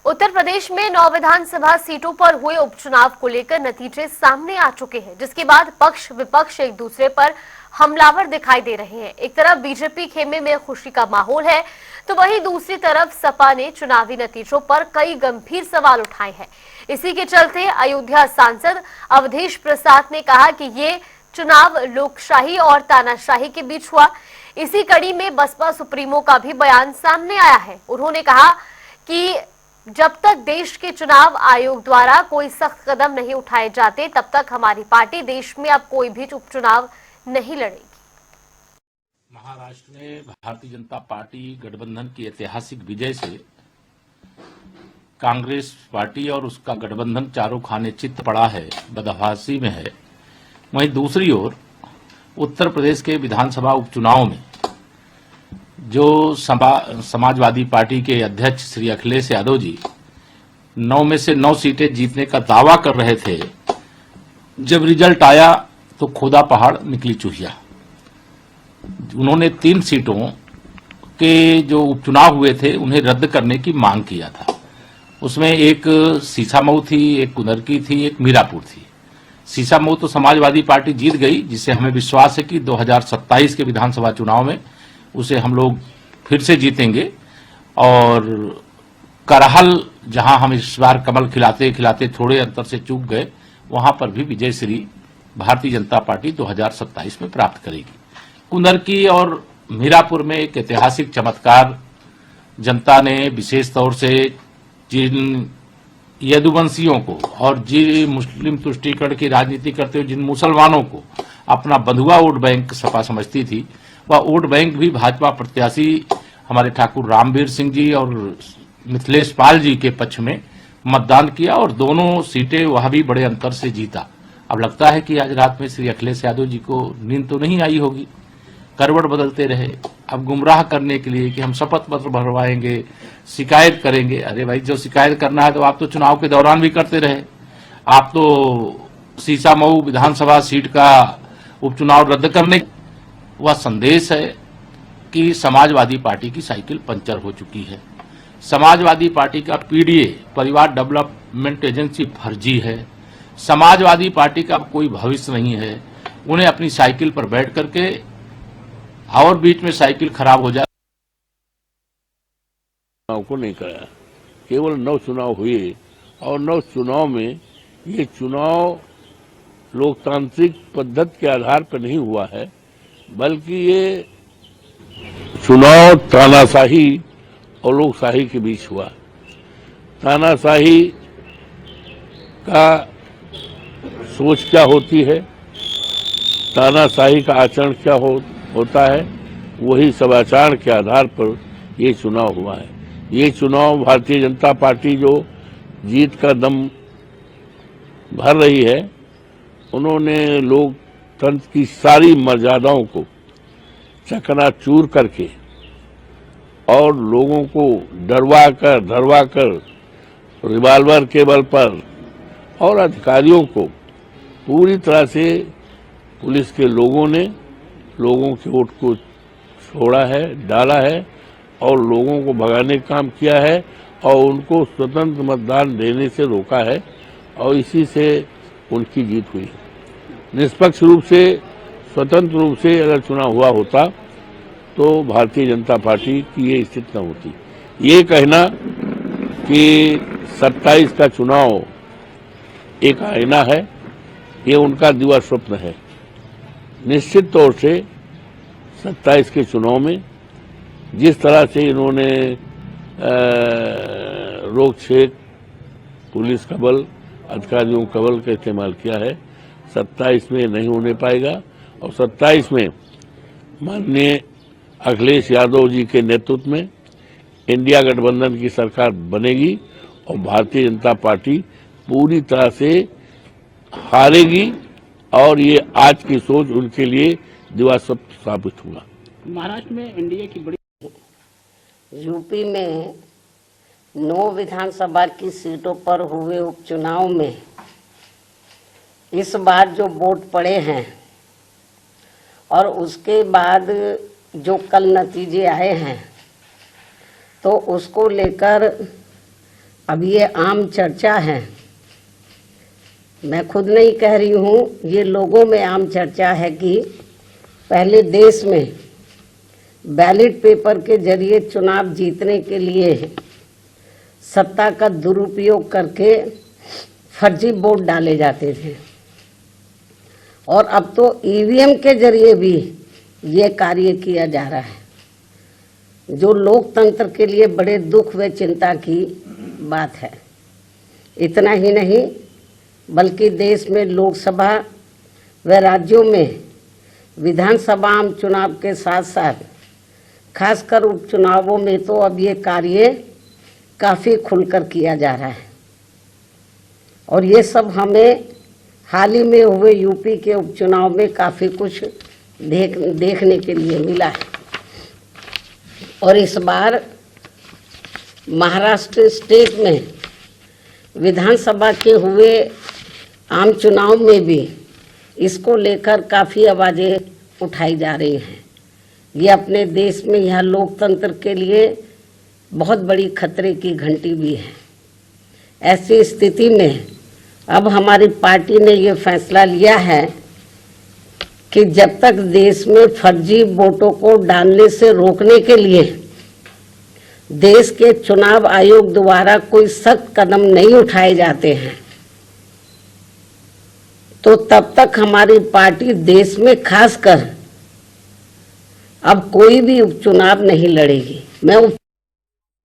उत्तर प्रदेश में 9 विधानसभा सीटों पर हुए उपचुनाव को लेकर नतीजे सामने आ चुके हैं, जिसके बाद पक्ष विपक्ष एक दूसरे पर हमलावर दिखाई दे रहे हैं। एक तरफ बीजेपी खेमे में खुशी का माहौल है, तो वहीं दूसरी तरफ सपा ने चुनावी नतीजों पर कई गंभीर सवाल उठाए हैं। इसी के चलते अयोध्या सांसद अवधेश प्रसाद ने कहा कि ये चुनाव लोकशाही और तानाशाही के बीच हुआ। इसी कड़ी में बसपा सुप्रीमो का भी बयान सामने आया है। उन्होंने कहा कि जब तक देश के चुनाव आयोग द्वारा कोई सख्त कदम नहीं उठाए जाते, तब तक हमारी पार्टी देश में अब कोई भी उपचुनाव नहीं लड़ेगी। महाराष्ट्र में भारतीय जनता पार्टी गठबंधन की ऐतिहासिक विजय से कांग्रेस पार्टी और उसका गठबंधन चारों खाने चित्त पड़ा है, बदहवासी में है। वहीं दूसरी ओर उत्तर प्रदेश के विधानसभा उपचुनाव में जो समाजवादी पार्टी के अध्यक्ष श्री अखिलेश यादव जी 9 में से 9 सीटें जीतने का दावा कर रहे थे, जब रिजल्ट आया तो खोदा पहाड़ निकली चूहिया। उन्होंने 3 सीटों के जो उपचुनाव हुए थे उन्हें रद्द करने की मांग किया था। उसमें एक सीसामऊ थी, एक कुनरकी थी, एक मीरापुर थी। सीसामऊ तो समाजवादी पार्टी जीत गई, जिससे हमें विश्वास है कि 2027 के विधानसभा चुनाव में उसे हम लोग फिर से जीतेंगे। और करहल, जहां हम इस बार कमल खिलाते खिलाते थोड़े अंतर से चूक गए, वहां पर भी विजय श्री भारतीय जनता पार्टी 2027 में प्राप्त करेगी। कुनरकी और मीरापुर में एक ऐतिहासिक चमत्कार जनता ने विशेष तौर से जिन यदुवंशियों को और जिन मुस्लिम तुष्टीकरण की राजनीति करते हुए जिन मुसलमानों को अपना बंधुआ वोट बैंक सपा समझती थी, वह वोट बैंक भी भाजपा प्रत्याशी हमारे ठाकुर रामवीर सिंह जी और मिथिलेश पाल जी के पक्ष में मतदान किया और दोनों सीटें वह भी बड़े अंतर से जीता। अब लगता है कि आज रात में श्री अखिलेश यादव जी को नींद तो नहीं आई होगी, करवट बदलते रहे अब गुमराह करने के लिए कि हम शपथ पत्र भरवाएंगे, शिकायत करेंगे। अरे भाई, जो शिकायत करना है तो आप तो चुनाव के दौरान भी करते रहे। आप तो सीसामऊ विधानसभा सीट का उपचुनाव रद्द करने, वह संदेश है कि समाजवादी पार्टी की साइकिल पंचर हो चुकी है। समाजवादी पार्टी का पीडीए परिवार डेवलपमेंट एजेंसी फर्जी है। समाजवादी पार्टी का कोई भविष्य नहीं है। उन्हें अपनी साइकिल पर बैठ करके और बीच में साइकिल खराब हो जाए को नहीं कराया। केवल 9 चुनाव हुए और 9 चुनाव में ये चुनाव लोकतांत्रिक पद्धति के आधार पर नहीं हुआ है, बल्कि ये चुनाव तानाशाही और लोकशाही के बीच हुआ। तानाशाही का सोच क्या होती है, तानाशाही का आचरण क्या होता है, वही सब आचरण के आधार पर ये चुनाव हुआ है। ये चुनाव भारतीय जनता पार्टी जो जीत का दम भर रही है, उन्होंने लोकतंत्र की सारी मर्यादाओं को चकनाचूर करके और लोगों को धरवा कर रिवाल्वर के बल पर और अधिकारियों को पूरी तरह से पुलिस के लोगों ने लोगों के वोट को छोड़ा है, डाला है और लोगों को भगाने का काम किया है और उनको स्वतंत्र मतदान देने से रोका है और इसी से उनकी जीत हुई। निष्पक्ष रूप से, स्वतंत्र रूप से अगर चुनाव हुआ होता तो भारतीय जनता पार्टी की ये स्थिति न होती। ये कहना कि 27 का चुनाव एक आईना है, ये उनका दिवा स्वप्न है। निश्चित तौर से 27 के चुनाव में जिस तरह से इन्होंने रोक छेक, पुलिस का बल, अधिकारियों का बल का इस्तेमाल किया है, 27 में नहीं होने पाएगा। और 27 में माननीय अखिलेश यादव जी के नेतृत्व में इंडिया गठबंधन की सरकार बनेगी और भारतीय जनता पार्टी पूरी तरह से हारेगी और ये आज की सोच उनके लिए दिवास्वप्न साबित हुआ। महाराष्ट्र में एनडीए की बड़ी, यूपी में 9 विधानसभा की सीटों पर हुए उपचुनाव में इस बार जो वोट पड़े हैं और उसके बाद जो कल नतीजे आए हैं, तो उसको लेकर अब ये आम चर्चा है, मैं खुद नहीं कह रही हूँ, ये लोगों में आम चर्चा है कि पहले देश में बैलेट पेपर के जरिए चुनाव जीतने के लिए सत्ता का दुरुपयोग करके फर्जी वोट डाले जाते थे, और अब तो ईवीएम के जरिए भी ये कार्य किया जा रहा है, जो लोकतंत्र के लिए बड़े दुख व चिंता की बात है। इतना ही नहीं, बल्कि देश में लोकसभा व राज्यों में विधानसभा आम चुनाव के साथ साथ खासकर उपचुनावों में तो अब ये कार्य काफ़ी खुलकर किया जा रहा है। और ये सब हमें हाल ही में हुए यूपी के उपचुनाव में काफ़ी कुछ देखने के लिए मिला है। और इस बार महाराष्ट्र स्टेट में विधानसभा के हुए आम चुनाव में भी इसको लेकर काफ़ी आवाज़ें उठाई जा रही हैं। ये अपने देश में यह लोकतंत्र के लिए बहुत बड़ी खतरे की घंटी भी है। ऐसी स्थिति में अब हमारी पार्टी ने ये फैसला लिया है कि जब तक देश में फर्जी वोटों को डालने से रोकने के लिए देश के चुनाव आयोग द्वारा कोई सख्त कदम नहीं उठाए जाते हैं, तो तब तक हमारी पार्टी देश में खासकर अब कोई भी उपचुनाव नहीं लड़ेगी। मैं